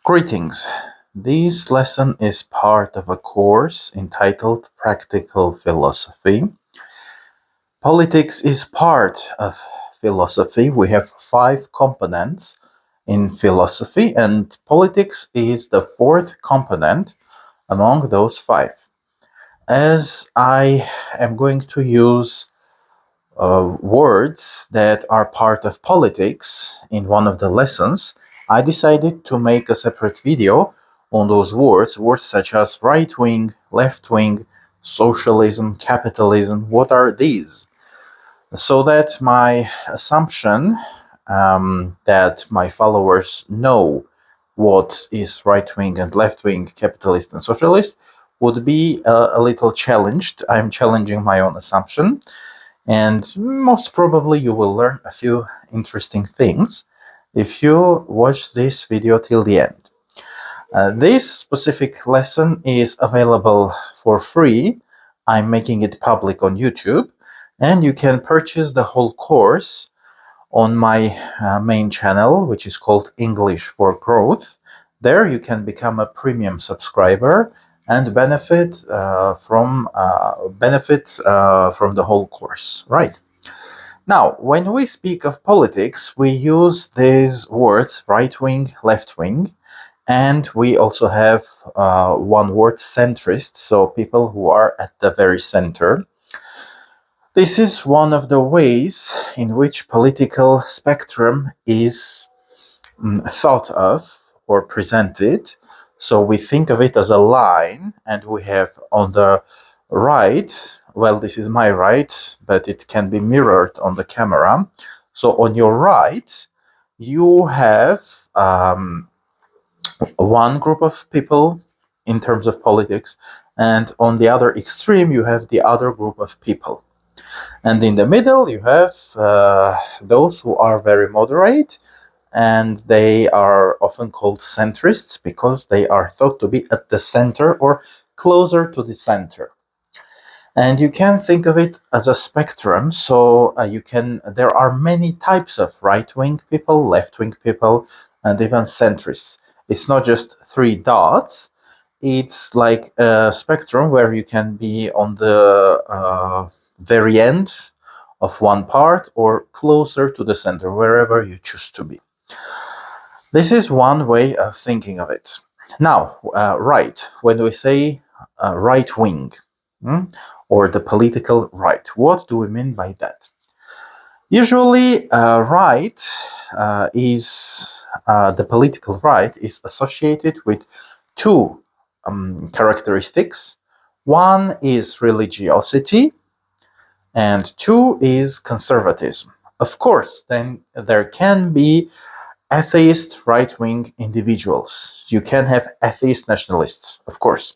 Greetings. This lesson is part of a course entitled Practical Philosophy. Politics is part of philosophy. We have 5 components in philosophy, and politics is the 4th component among those 5. As I am going to use words that are part of politics in one of the lessons, I decided to make a separate video on those words such as right wing, left wing, socialism, capitalism. What are these? So that my assumption that my followers know what is right wing and left wing, capitalist and socialist, would be a little challenged. I'm challenging my own assumption. And most probably you will learn a few interesting things if you watch this video till the end. This specific lesson is available for free. I'm making it public on YouTube, and you can purchase the whole course on my main channel, which is called English for Growth. There you can become a premium subscriber and benefit from the whole course. Right. Now, when we speak of politics, we use these words right wing, left wing, and we also have one word centrist, so people who are at the very center. This is one of the ways in which political spectrum is thought of or presented. So we think of it as a line, and we have on the right, well, this is my right, but it can be mirrored on the camera. So on your right, you have one group of people in terms of politics, and on the other extreme, you have the other group of people. And in the middle, you have those who are very moderate, and they are often called centrists because they are thought to be at the center or closer to the center. And you can think of it as a spectrum. So there are many types of right-wing people, left-wing people, and even centrists. It's not just 3 dots. It's like a spectrum where you can be on the very end of one part or closer to the center, wherever you choose to be. This is one way of thinking of it. Now, right, when we say right wing or the political right, what do we mean by that? Usually, the political right is associated with 2 characteristics. One is religiosity, and 2 is conservatism. Of course, then there can be atheist right-wing individuals. You can have atheist nationalists, of course.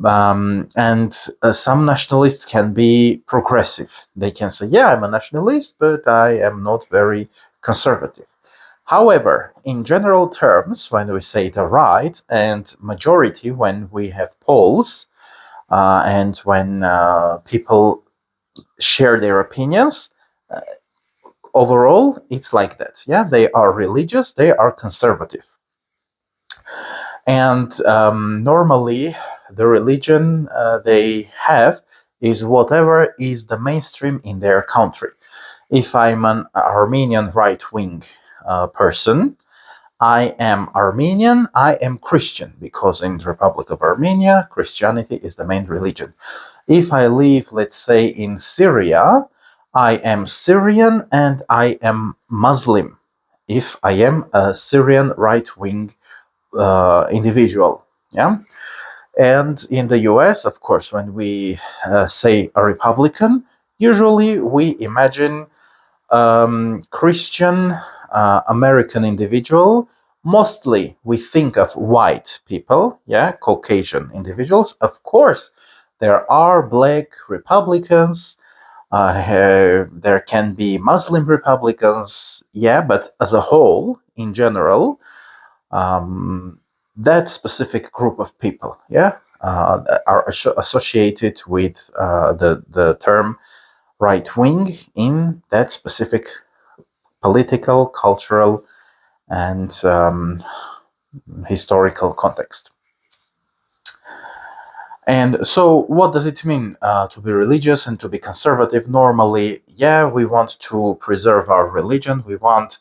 And some nationalists can be progressive. They can say, yeah, I'm a nationalist, but I am not very conservative. However, in general terms, when we say the right and majority, when we have polls and when people share their opinions, overall, it's like that. Yeah, they are religious, they are conservative. And normally, the religion they have is whatever is the mainstream in their country. If I'm an Armenian right-wing person, I am Armenian, I am Christian, because in the Republic of Armenia, Christianity is the main religion. If I live, let's say, in Syria, I am Syrian and I am Muslim, if I am a Syrian right-wing individual. Yeah. And in the US, of course, when we say a Republican, usually we imagine Christian American individual. Mostly we think of white people, yeah, Caucasian individuals. Of course, there are black Republicans, there can be Muslim Republicans, yeah, but as a whole, in general, that specific group of people, yeah, are associated with the term right wing in that specific political, cultural, and historical context. And so, what does it mean to be religious and to be conservative? Normally, yeah, we want to preserve our religion. We want,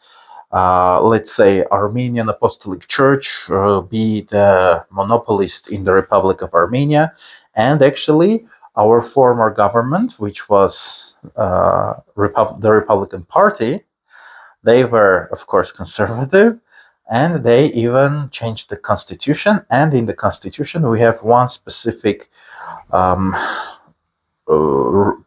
let's say, Armenian Apostolic Church be the monopolist in the Republic of Armenia. And actually, our former government, which was the Republican Party, they were, of course, conservative, and they even changed the constitution. And in the constitution, we have one specific um,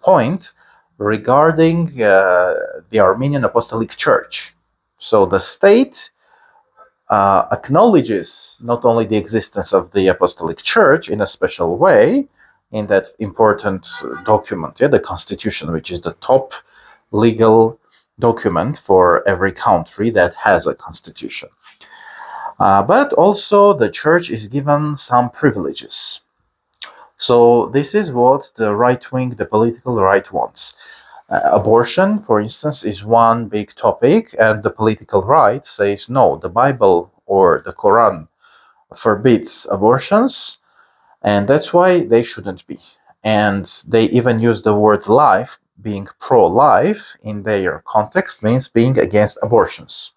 point regarding the Armenian Apostolic Church. So the state acknowledges not only the existence of the Apostolic Church in a special way, in that important document, yeah, the Constitution, which is the top legal document for every country that has a constitution. But also the church is given some privileges. So this is what the right wing, the political right wants. Abortion, for instance, is one big topic, and the political right says no, the Bible or the Quran forbids abortions, and that's why they shouldn't be. And they even use the word life, being pro life in their context means being against abortions.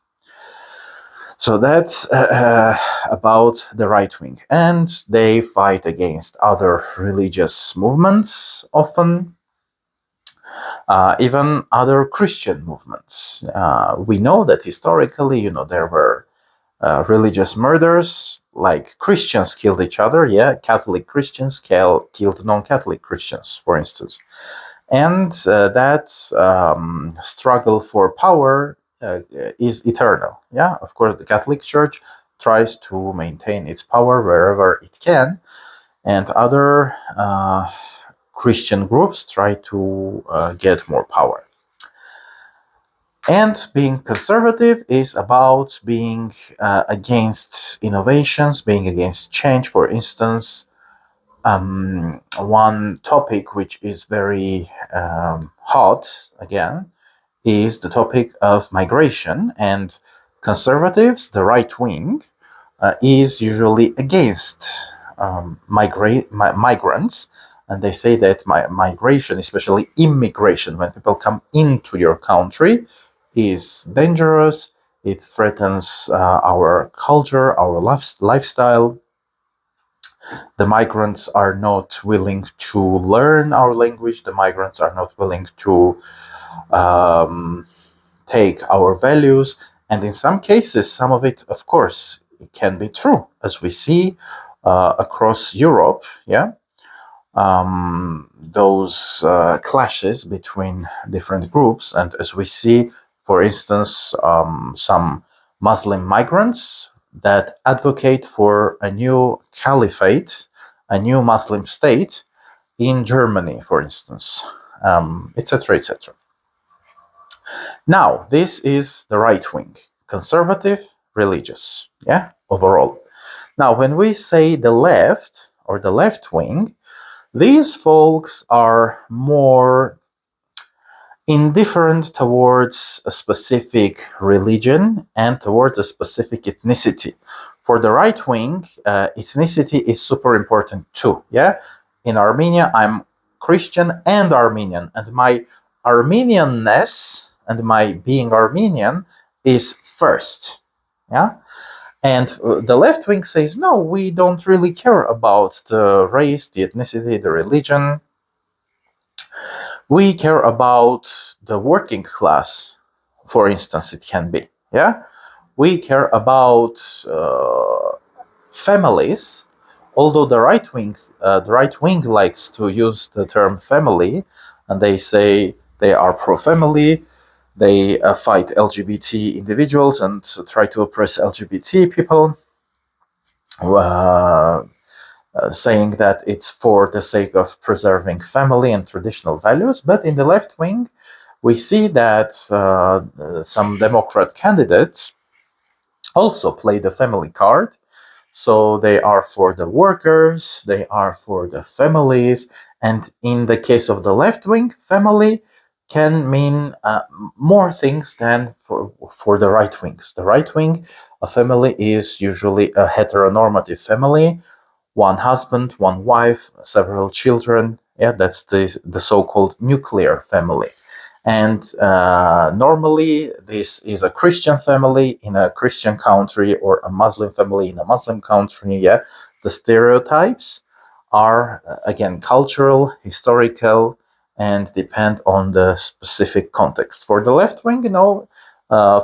So that's about the right wing. And they fight against other religious movements often. Even other Christian movements. We know that historically, there were religious murders, like Christians killed each other. Yeah, Catholic Christians killed non-Catholic Christians, for instance. And that struggle for power is eternal. Yeah, of course, the Catholic Church tries to maintain its power wherever it can, and other Christian groups try to get more power. And being conservative is about being against innovations, being against change. For instance, one topic which is very hot again is the topic of migration, and conservatives, the right wing, is usually against migrants, and they say that migration, especially immigration, when people come into your country, is dangerous. It threatens our culture, our lifestyle. The migrants are not willing to learn our language. The migrants are not willing to um, take our values. And in some cases, some of it, of course, it can be true, as we see across Europe. Yeah, those clashes between different groups, and as we see, for instance, some Muslim migrants that advocate for a new caliphate, a new Muslim state in Germany, for instance, etc., etc. Now, this is the right wing, conservative, religious, yeah, overall. Now, when we say the left or the left wing, these folks are more indifferent towards a specific religion and towards a specific ethnicity. For the right wing, ethnicity is super important too. Yeah, in Armenia, I'm Christian and Armenian, and my Armenianness and my being Armenian is first. Yeah. And the left wing says, no, we don't really care about the race, the ethnicity, the religion. We care about the working class, for instance, it can be. Yeah. We care about families, although the right wing likes to use the term family, and they say they are pro-family. They fight LGBT individuals and try to oppress LGBT people, uh, saying that it's for the sake of preserving family and traditional values. But in the left wing, we see that some Democrat candidates also play the family card. So they are for the workers, they are for the families, and in the case of the left wing, family can mean more things than for the right wings. The right wing, a family is usually a heteronormative family, one husband, one wife, several children. Yeah, that's the so-called nuclear family. And normally, this is a Christian family in a Christian country or a Muslim family in a Muslim country. Yeah, the stereotypes are again cultural, historical, and depend on the specific context. For the left wing,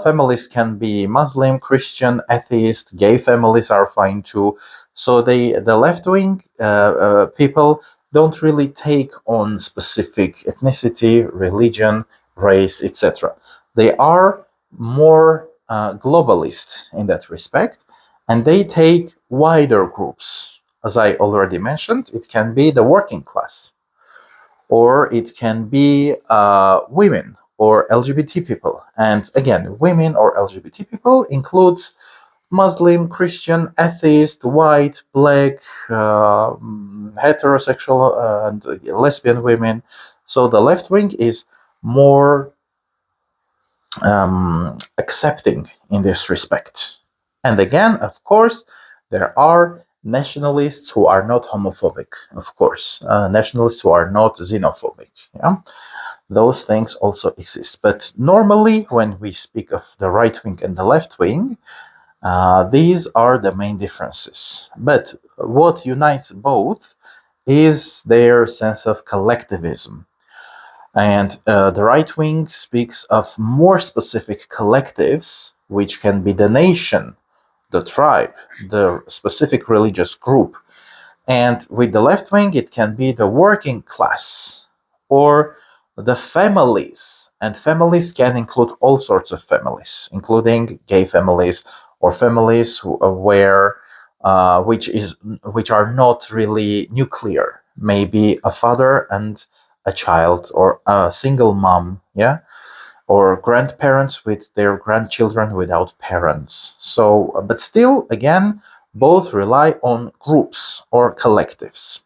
families can be Muslim, Christian, atheist, gay families are fine too. So the left wing people don't really take on specific ethnicity, religion, race, etc. They are more globalist in that respect, and they take wider groups. As I already mentioned, it can be the working class, or it can be women or LGBT people. And again, women or LGBT people includes Muslim, Christian, atheist, white, black, heterosexual, and lesbian women. So the left wing is more accepting in this respect. And again, of course, there are nationalists who are not homophobic, of course, nationalists who are not xenophobic. Yeah? Those things also exist. But normally, when we speak of the right wing and the left wing, these are the main differences. But what unites both is their sense of collectivism. And the right wing speaks of more specific collectives, which can be the nation, the tribe, the specific religious group. And with the left wing, it can be the working class or the families. And families can include all sorts of families, including gay families or families which are not really nuclear. Maybe a father and a child, or a single mom, yeah, or grandparents with their grandchildren without parents. So, but still, again, both rely on groups or collectives.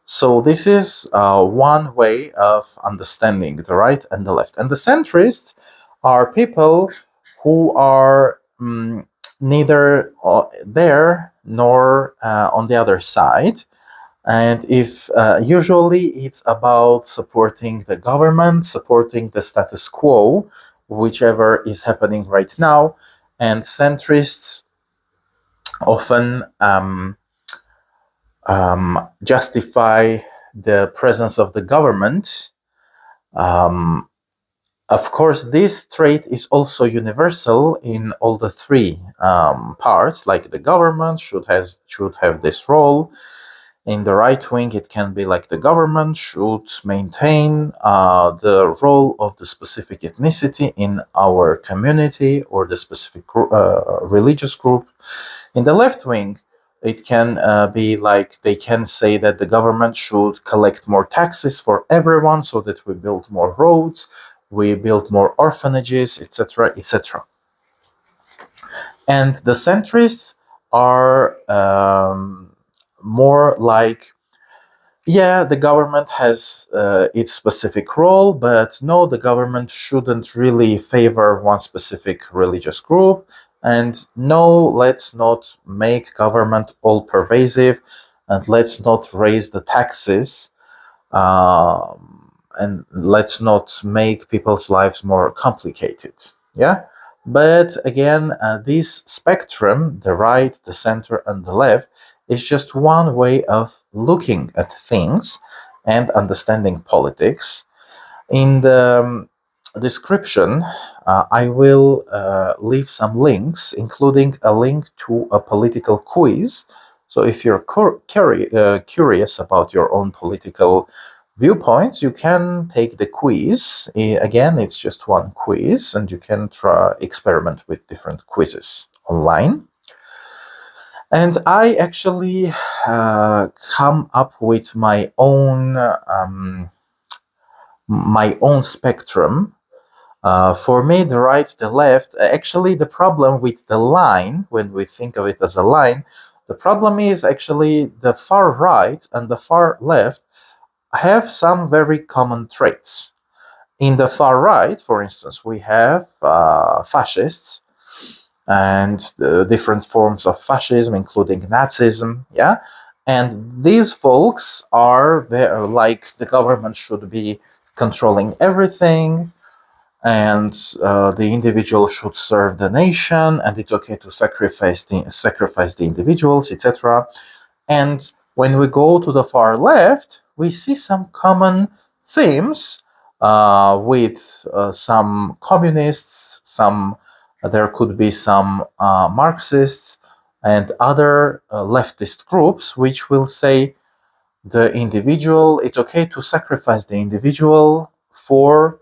So, this is one way of understanding the right and the left. And the centrists are people who are neither there nor on the other side. And if usually it's about supporting the government, supporting the status quo, whichever is happening right now, and centrists often justify the presence of the government. Um, of course, this trait is also universal in all the three parts. Like the government should have this role. In the right wing, it can be like the government should maintain the role of the specific ethnicity in our community or the specific religious group. In the left wing, it can be like they can say that the government should collect more taxes for everyone so that we build more roads, we build more orphanages, etc., etc. And the centrists are more like, yeah, the government has its specific role, but no, the government shouldn't really favor one specific religious group. And no, let's not make government all pervasive, and let's not raise the taxes, and let's not make people's lives more complicated. Yeah. But again, this spectrum, the right, the center, and the left, is just one way of looking at things and understanding politics. In the description, I will leave some links, including a link to a political quiz. So if you're curious about your own political viewpoints, you can take the quiz. Again, it's just one quiz, and you can try experiment with different quizzes online. And I actually come up with my own spectrum. For me, the right, the left. Actually, the problem with the line, when we think of it as a line, the problem is actually the far right and the far left have some very common traits. In the far right, for instance, we have fascists and the different forms of fascism, including Nazism. Yeah, and these folks are like the government should be controlling everything, and the individual should serve the nation, and it's okay to sacrifice the individuals, etc. And when we go to the far left, we see some common themes with some communists, some there could be some Marxists and other leftist groups, which will say the individual, it's okay to sacrifice the individual for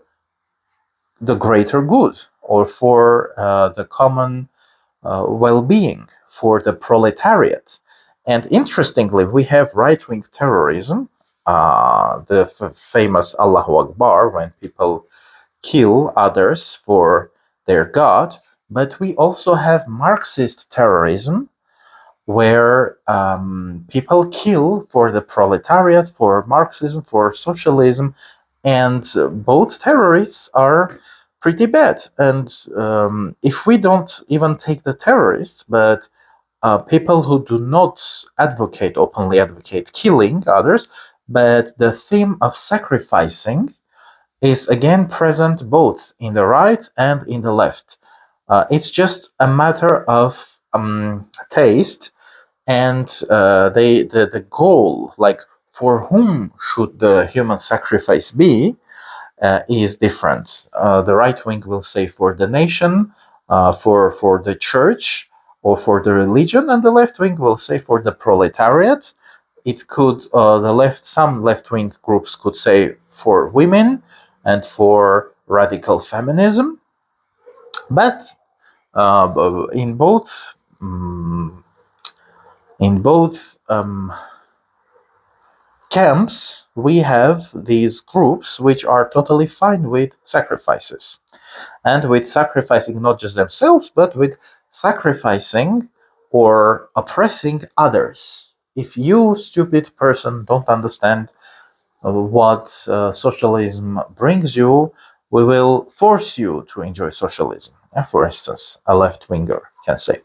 the greater good or for the common well-being, for the proletariat. And interestingly, we have right-wing terrorism, the famous Allahu Akbar, when people kill others for their God. But we also have Marxist terrorism, where people kill for the proletariat, for Marxism, for socialism, and both terrorists are pretty bad. And if we don't even take the terrorists, but people who do not openly advocate killing others, but the theme of sacrificing is again present both in the right and in the left. It's just a matter of taste, and the goal, like for whom should the human sacrifice be, is different. The right wing will say for the nation, for the church, or for the religion, and the left wing will say for the proletariat. It could some left wing groups could say for women and for radical feminism, but in both camps, we have these groups which are totally fine with sacrifices, and with sacrificing not just themselves, but with sacrificing or oppressing others. If you, stupid person, don't understand what socialism brings you, we will force you to enjoy socialism. For instance, a left winger can say.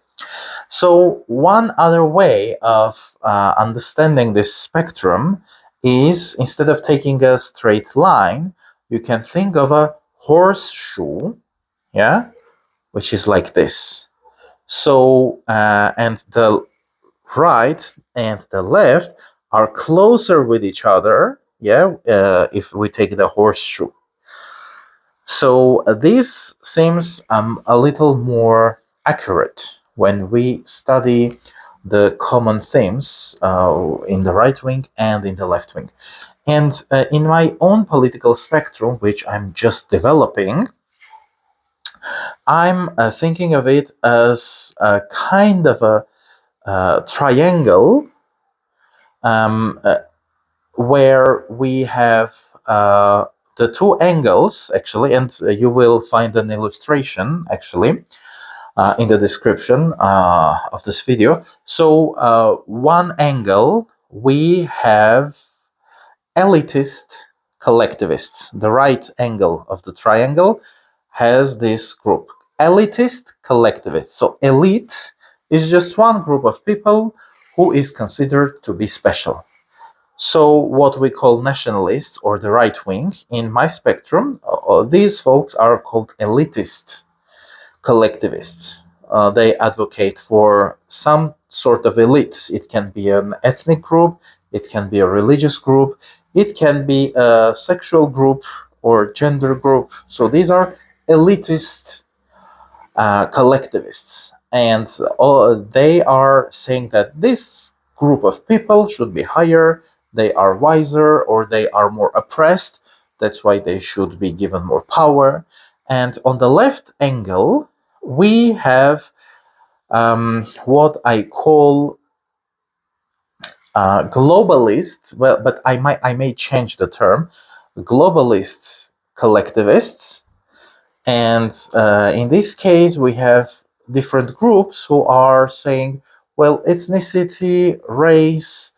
So, one other way of understanding this spectrum is, instead of taking a straight line, you can think of a horseshoe, yeah, which is like this. So, and the right and the left are closer with each other, yeah, if we take the horseshoe. So this seems a little more accurate when we study the common themes in the right wing and in the left wing. And in my own political spectrum, which I'm just developing, I'm thinking of it as a kind of a triangle, um, uh, where we have the two angles, actually, and you will find an illustration, actually, in the description of this video. So one angle, we have elitist collectivists. The right angle of the triangle has this group, elitist collectivists. So elite is just one group of people who is considered to be special. So what we call nationalists, or the right wing, in my spectrum, these folks are called elitist collectivists. They advocate for some sort of elite. It can be an ethnic group, it can be a religious group, it can be a sexual group or gender group. So these are elitist collectivists, and they are saying that this group of people should be higher, they are wiser, or they are more oppressed, that's why they should be given more power. And on the left angle, we have what I call globalists, well, but I may change the term, globalist collectivists. And in this case, we have different groups who are saying, well, ethnicity, race,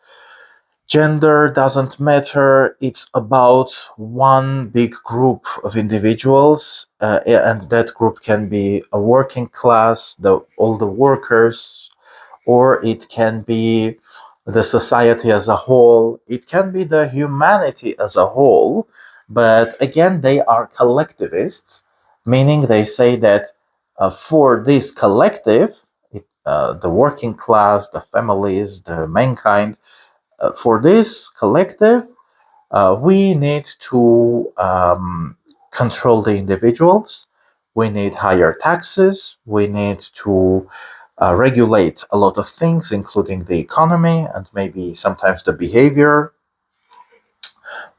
Gender doesn't matter. It's about one big group of individuals, and that group can be a working class, all the workers, or it can be the society as a whole. It can be the humanity as a whole. But again, they are collectivists, meaning they say that for this collective, the working class, the families, the mankind, for this collective, we need to control the individuals. We need higher taxes. We need to regulate a lot of things, including the economy and maybe sometimes the behavior,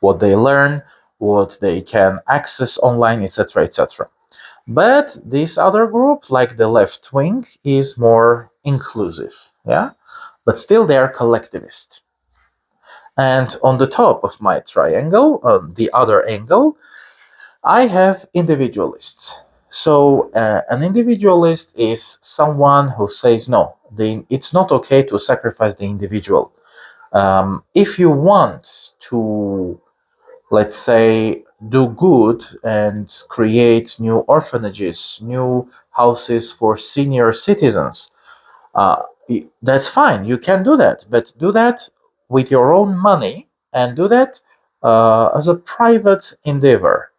what they learn, what they can access online, etc., etc. But this other group, like the left wing, is more inclusive, yeah. But still, they are collectivist. And on the top of my triangle, on the other angle, I have individualists. So, an individualist is someone who says, no, it's not okay to sacrifice the individual. If you want to, let's say, do good and create new orphanages, new houses for senior citizens, uh, that's fine. You can do that, but do that with your own money and do that as a private endeavor.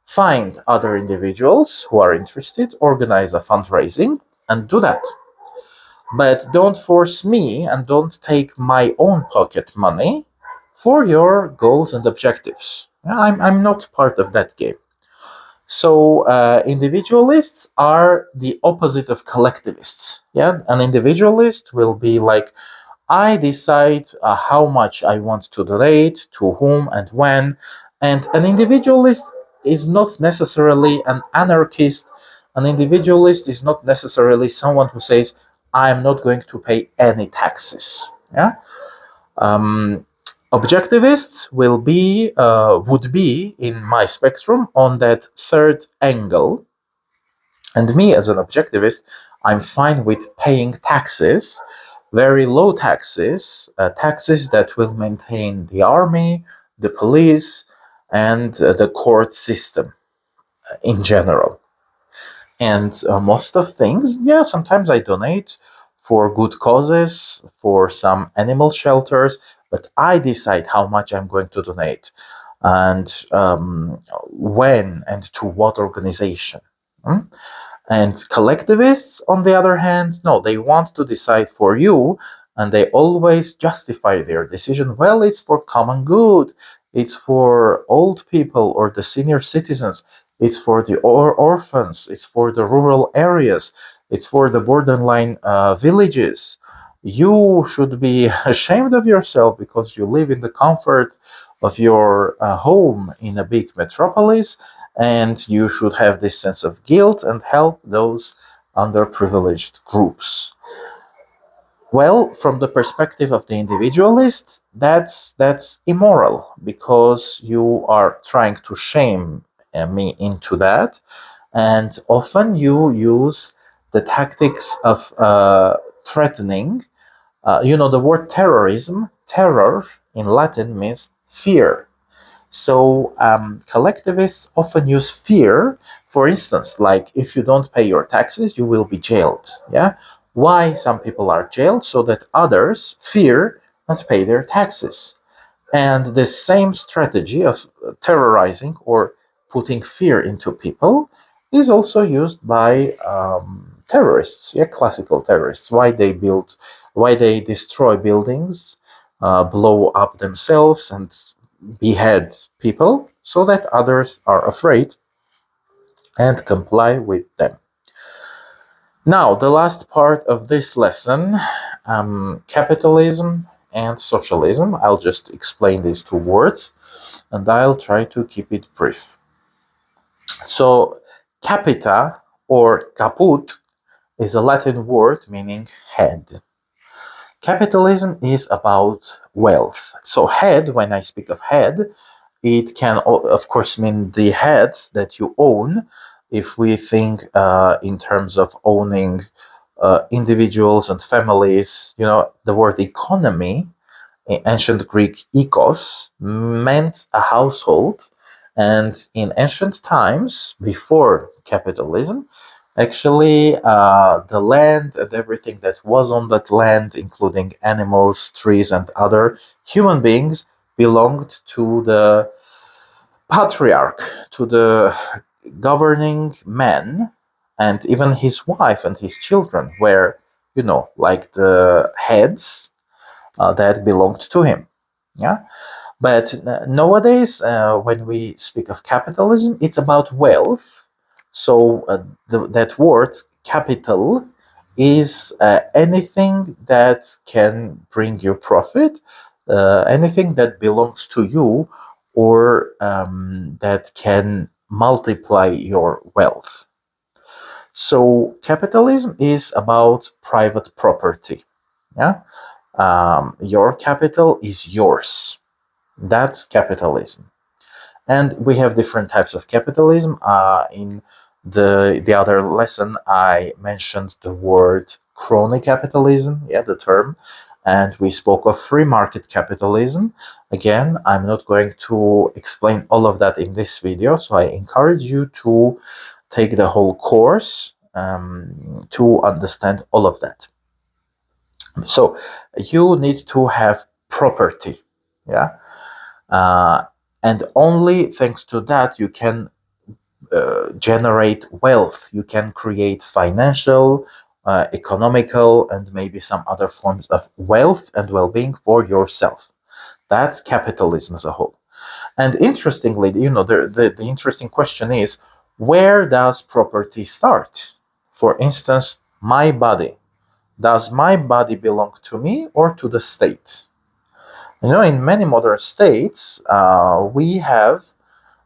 Find other individuals who are interested, organize a fundraising, and do that. But don't force me and don't take my own pocket money for your goals and objectives. I'm not part of that game. So individualists are the opposite of collectivists. Yeah, an individualist will be like, I decide how much I want to donate, to whom and when. And an individualist is not necessarily an anarchist. An individualist is not necessarily someone who says, I'm not going to pay any taxes. Yeah. Um, Objectivists would be in my spectrum on that third angle, and me as an objectivist, I'm fine with paying taxes, very low taxes, taxes that will maintain the army, the police, and the court system in general. And most of things, yeah, sometimes I donate for good causes, for some animal shelters, but I decide how much I'm going to donate and when and to what organization. Hmm? And collectivists, on the other hand, no, they want to decide for you and they always justify their decision. Well, it's for common good, it's for old people or the senior citizens, it's for the orphans, it's for the rural areas, it's for the borderline villages. You should be ashamed of yourself because you live in the comfort of your home in a big metropolis, and you should have this sense of guilt and help those underprivileged groups. Well, from the perspective of the individualist, that's immoral because you are trying to shame me into that, and often you use the tactics of threatening. The word terrorism, terror in Latin means fear. So collectivists often use fear. For instance, like if you don't pay your taxes, you will be jailed. Yeah. Why some people are jailed? So that others fear not pay their taxes. And the same strategy of terrorizing or putting fear into people is also used by terrorists, yeah, classical terrorists. Why they destroy buildings, blow up themselves, and behead people so that others are afraid and comply with them. Now, the last part of this lesson, capitalism and socialism. I'll just explain these two words and I'll try to keep it brief. So, capita or caput is a Latin word meaning head. Capitalism is about wealth. So, head, when I speak of head, it can, of course, mean the heads that you own. If we think in terms of owning individuals and families, the word economy in ancient Greek, oikos meant a household, and in ancient times, before capitalism, actually the land and everything that was on that land, including animals, trees, and other human beings, belonged to the patriarch, to the governing man, and even his wife and his children were, like the heads that belonged to him. Yeah. But nowadays, when we speak of capitalism, it's about wealth. So that word capital is anything that can bring you profit, anything that belongs to you, or that can multiply your wealth. So capitalism is about private property. Yeah, your capital is yours. That's capitalism. And we have different types of capitalism. In the other lesson, I mentioned the word crony capitalism, yeah, the term, and we spoke of free market capitalism. Again, I'm not going to explain all of that in this video, so I encourage you to take the whole course to understand all of that. So you need to have property, yeah, uh, and only thanks to that you can generate wealth. You can create financial, economical, and maybe some other forms of wealth and well-being for yourself. That's capitalism as a whole. And interestingly, the interesting question is, where does property start? For instance, my body. Does my body belong to me or to the state? In many modern states, we have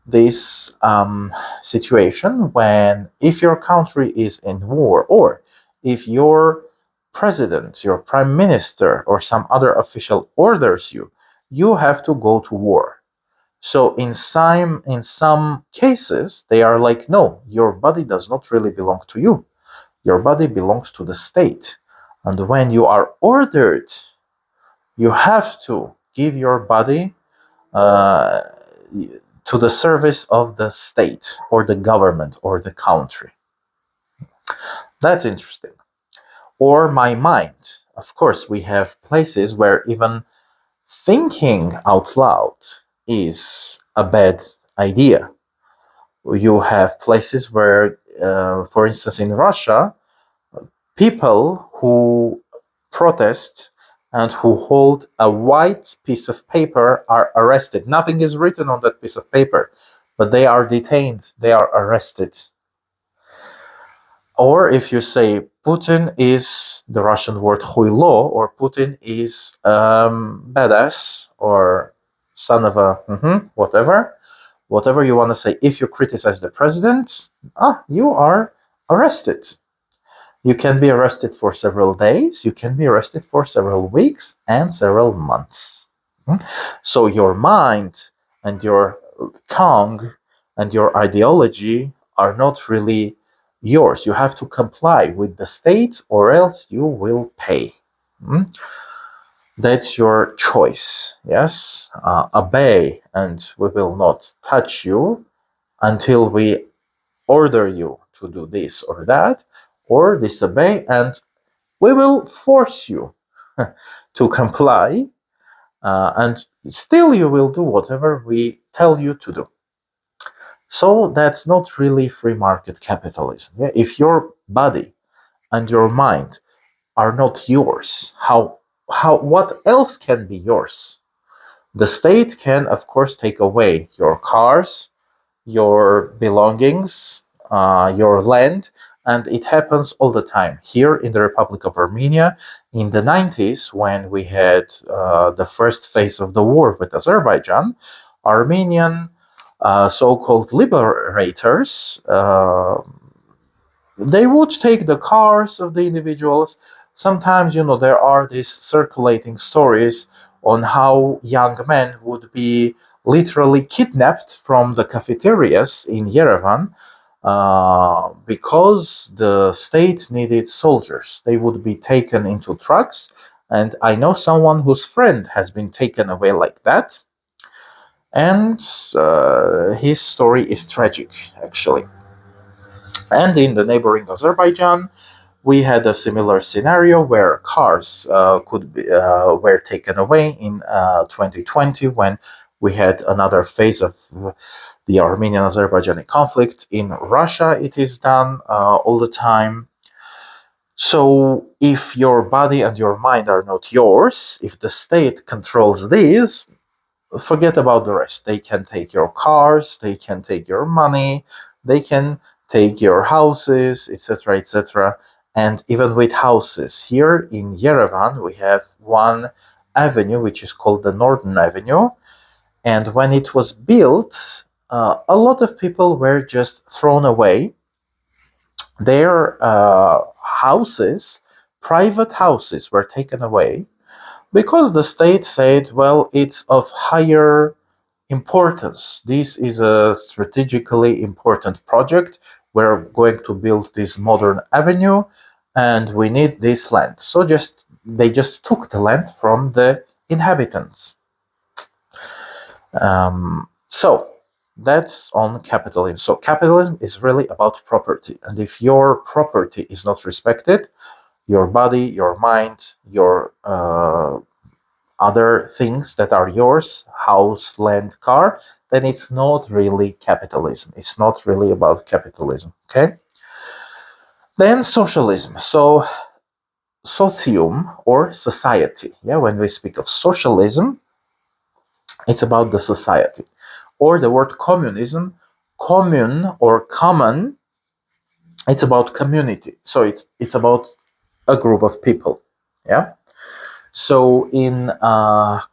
this situation when, if your country is in war, or if your president, your prime minister, or some other official orders you, you have to go to war. So in some cases, they are like, no, your body does not really belong to you. Your body belongs to the state. And when you are ordered, you have to give your body uh, to the service of the state or the government or the country. That's interesting. Or my mind. Of course, we have places where even thinking out loud is a bad idea. You have places where, for instance, in Russia, people who protest and who hold a white piece of paper are arrested. Nothing is written on that piece of paper, but they are detained, they are arrested. Or if you say Putin is the Russian word huilo, or Putin is badass, or son of a whatever you want to say, if you criticize the president, you are arrested. You can be arrested for several days, you can be arrested for several weeks and several months. So your mind and your tongue and your ideology are not really yours. You have to comply with the state or else you will pay. That's your choice. Yes, obey and we will not touch you until we order you to do this or that, or disobey and we will force you to comply, and still you will do whatever we tell you to do. So that's not really free market capitalism. Yeah? If your body and your mind are not yours, what else can be yours? The state can, of course, take away your cars, your belongings, your land, and it happens all the time. Here in the Republic of Armenia, in the 90s, when we had the first phase of the war with Azerbaijan, Armenian so-called liberators, they would take the cars of the individuals. Sometimes, there are these circulating stories on how young men would be literally kidnapped from the cafeterias in Yerevan because the state needed soldiers. They would be taken into trucks And I know someone whose friend has been taken away like that. And his story is tragic, actually. And in the neighboring Azerbaijan, we had a similar scenario where cars were taken away in 2020 when we had another phase of the Armenian-Azerbaijani conflict. In Russia, it is done all the time. So if your body and your mind are not yours, if the state controls these, forget about the rest. They can take your cars, they can take your money, they can take your houses, etc., etc. And even with houses, here in Yerevan, we have one avenue which is called the Northern Avenue. And when it was built, a lot of people were just thrown away. Their houses, private houses, were taken away because the state said, well, it's of higher importance. This is a strategically important project. We're going to build this modern avenue and we need this land. So they just took the land from the inhabitants. So that's on capitalism. So capitalism is really about property. And if your property is not respected, your body, your mind, your other things that are yours, house, land, car, then it's not really capitalism. It's not really about capitalism. Okay? Then socialism. So socium or society. Yeah, when we speak of socialism, it's about the society. Or the word communism, commune or common, it's about community. So it's about a group of people. Yeah. So in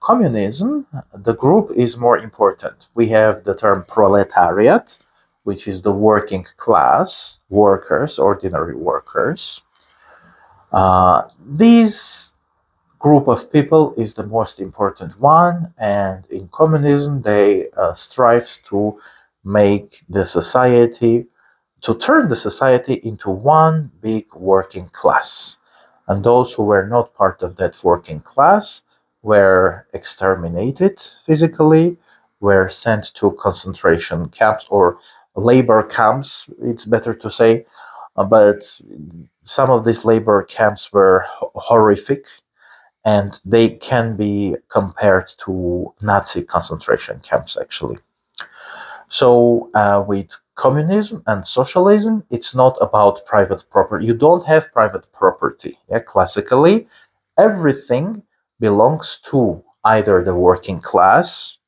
communism, the group is more important. We have the term proletariat, which is the working class, workers, ordinary workers. These group of people is the most important one, and in communism, they strive to make the society, to turn the society into one big working class. And those who were not part of that working class were exterminated physically, were sent to concentration camps or labor camps, it's better to say. But some of these labor camps were horrific, and they can be compared to Nazi concentration camps, actually. So with communism and socialism, it's not about private property. You don't have private property. Yeah, classically, everything belongs to either the working class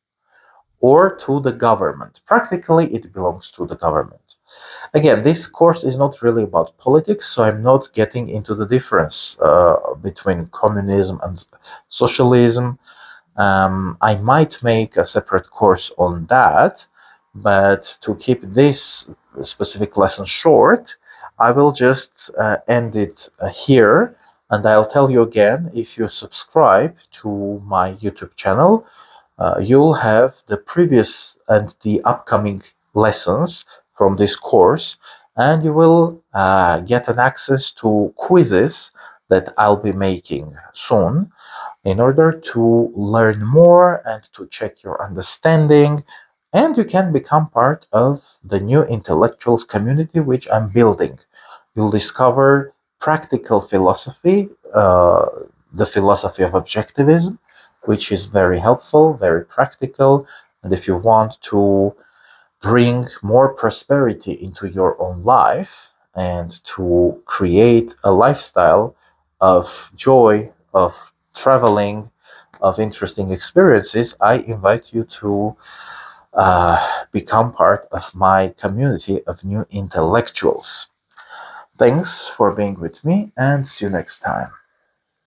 or to the government. Practically, it belongs to the government. Again, this course is not really about politics, so I'm not getting into the difference between communism and socialism. I might make a separate course on that, but to keep this specific lesson short, I will just end it here. And I'll tell you again, if you subscribe to my YouTube channel, you'll have the previous and the upcoming lessons from this course, and you will get an access to quizzes that I'll be making soon in order to learn more and to check your understanding. And you can become part of the new intellectuals community which I'm building. You'll discover practical philosophy, the philosophy of objectivism, which is very helpful, very practical. And if you want to bring more prosperity into your own life and to create a lifestyle of joy, of traveling, of interesting experiences, I invite you to become part of my community of new intellectuals. Thanks for being with me, and see you next time.